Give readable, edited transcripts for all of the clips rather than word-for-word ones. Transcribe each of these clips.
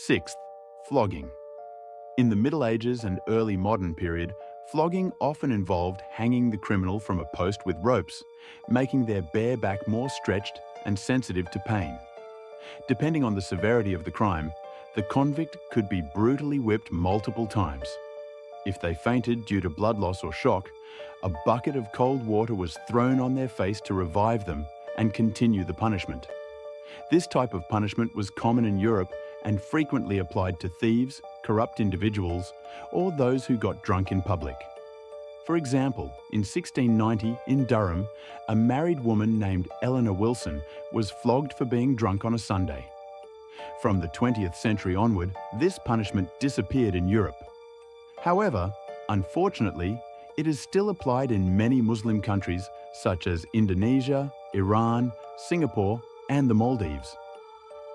Sixth, flogging. In the Middle Ages and early modern period, flogging often involved hanging the criminal from a post with ropes, making their bare back more stretched and sensitive to pain. Depending on the severity of the crime, the convict could be brutally whipped multiple times. If they fainted due to blood loss or shock, a bucket of cold water was thrown on their face to revive them and continue the punishment. This type of punishment was common in Europe and frequently applied to thieves, corrupt individuals, or those who got drunk in public. For example, in 1690 in Durham, a married woman named Eleanor Wilson was flogged for being drunk on a Sunday. From the 20th century onward, this punishment disappeared in Europe. However, unfortunately, it is still applied in many Muslim countries such as Indonesia, Iran, Singapore, and the Maldives.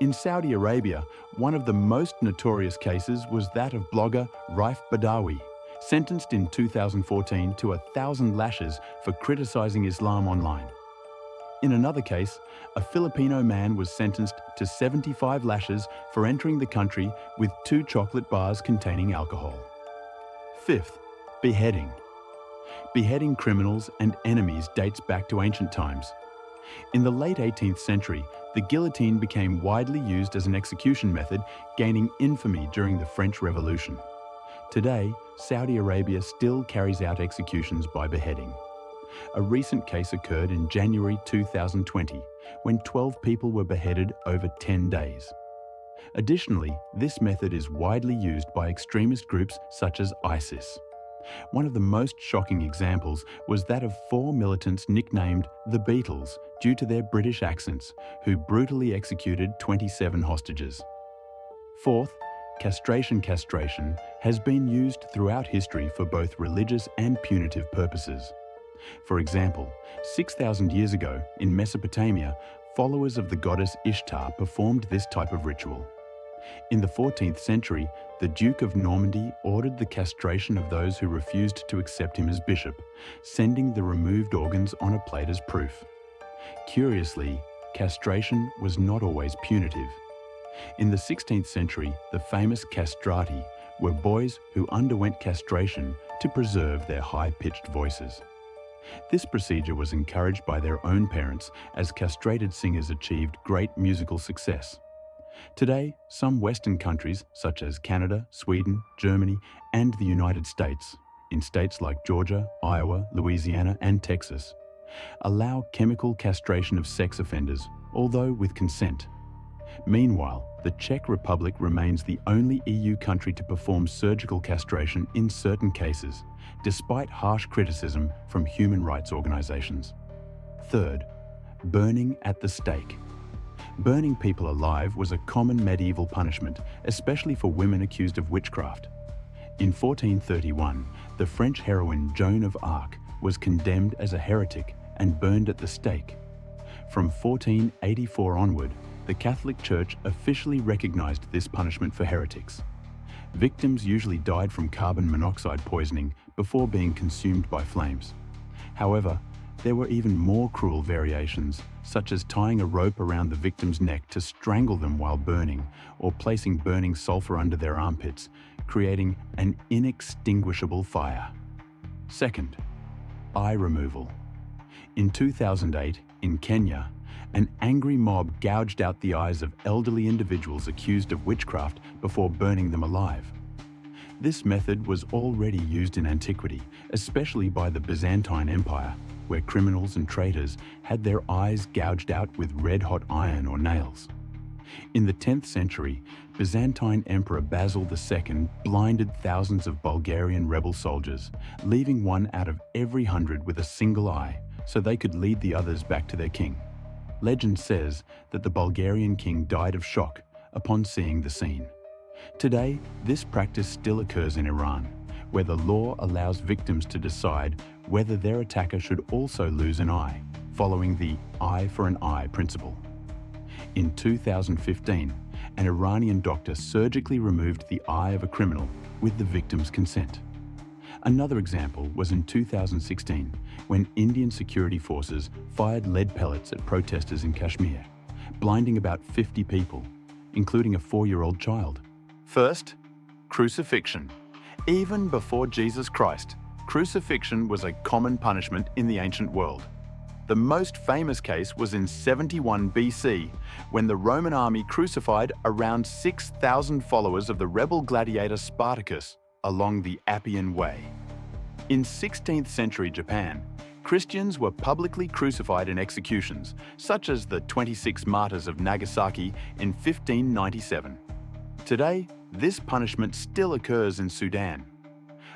In Saudi Arabia, one of the most notorious cases was that of blogger Raif Badawi, sentenced in 2014 to 1,000 lashes for criticizing Islam online. In another case, a Filipino man was sentenced to 75 lashes for entering the country with 2 chocolate bars containing alcohol. Fifth, beheading. Beheading criminals and enemies dates back to ancient times. In the late 18th century, the guillotine became widely used as an execution method, gaining infamy during the French Revolution. Today, Saudi Arabia still carries out executions by beheading. A recent case occurred in January 2020, when 12 people were beheaded over 10 days. Additionally, this method is widely used by extremist groups such as ISIS. One of the most shocking examples was that of 4 militants nicknamed the Beatles due to their British accents, who brutally executed 27 hostages. Fourth, castration. Castration has been used throughout history for both religious and punitive purposes. For example, 6,000 years ago in Mesopotamia, followers of the goddess Ishtar performed this type of ritual. In the 14th century, the Duke of Normandy ordered the castration of those who refused to accept him as bishop, sending the removed organs on a plate as proof. Curiously, castration was not always punitive. In the 16th century, the famous castrati were boys who underwent castration to preserve their high-pitched voices. This procedure was encouraged by their own parents as castrated singers achieved great musical success. Today, some Western countries, such as Canada, Sweden, Germany, and the United States, in states like Georgia, Iowa, Louisiana, and Texas, allow chemical castration of sex offenders, although with consent. Meanwhile, the Czech Republic remains the only EU country to perform surgical castration in certain cases, despite harsh criticism from human rights organizations. Third, burning at the stake. Burning people alive was a common medieval punishment, especially for women accused of witchcraft. In 1431, the French heroine Joan of Arc was condemned as a heretic and burned at the stake. From 1484 onward, the Catholic Church officially recognized this punishment for heretics. Victims usually died from carbon monoxide poisoning before being consumed by flames. However, there were even more cruel variations, such as tying a rope around the victim's neck to strangle them while burning, or placing burning sulfur under their armpits, creating an inextinguishable fire. Second, eye removal. In 2008, in Kenya, an angry mob gouged out the eyes of elderly individuals accused of witchcraft before burning them alive. This method was already used in antiquity, especially by the Byzantine Empire, where criminals and traitors had their eyes gouged out with red-hot iron or nails. In the 10th century, Byzantine Emperor Basil II blinded thousands of Bulgarian rebel soldiers, leaving one out of every 100 with a single eye, so they could lead the others back to their king. Legend says that the Bulgarian king died of shock upon seeing the scene. Today, this practice still occurs in Iran, where the law allows victims to decide whether their attacker should also lose an eye, following the eye for an eye principle. In 2015, an Iranian doctor surgically removed the eye of a criminal with the victim's consent. Another example was in 2016, when Indian security forces fired lead pellets at protesters in Kashmir, blinding about 50 people, including a 4-year-old child. First, crucifixion. Even before Jesus Christ, crucifixion was a common punishment in the ancient world. The most famous case was in 71 BC, when the Roman army crucified around 6,000 followers of the rebel gladiator Spartacus along the Appian Way. In 16th century Japan, Christians were publicly crucified in executions, such as the 26 martyrs of Nagasaki in 1597. Today, this punishment still occurs in Sudan.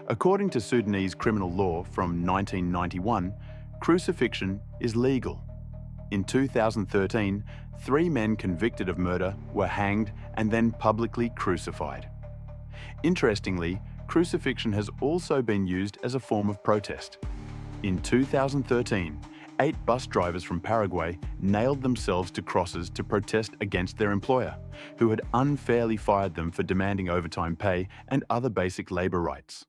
According to Sudanese criminal law from 1991, crucifixion is legal. In 2013, 3 men convicted of murder were hanged and then publicly crucified. Interestingly, crucifixion has also been used as a form of protest. In 2013, 8 bus drivers from Paraguay nailed themselves to crosses to protest against their employer, who had unfairly fired them for demanding overtime pay and other basic labor rights.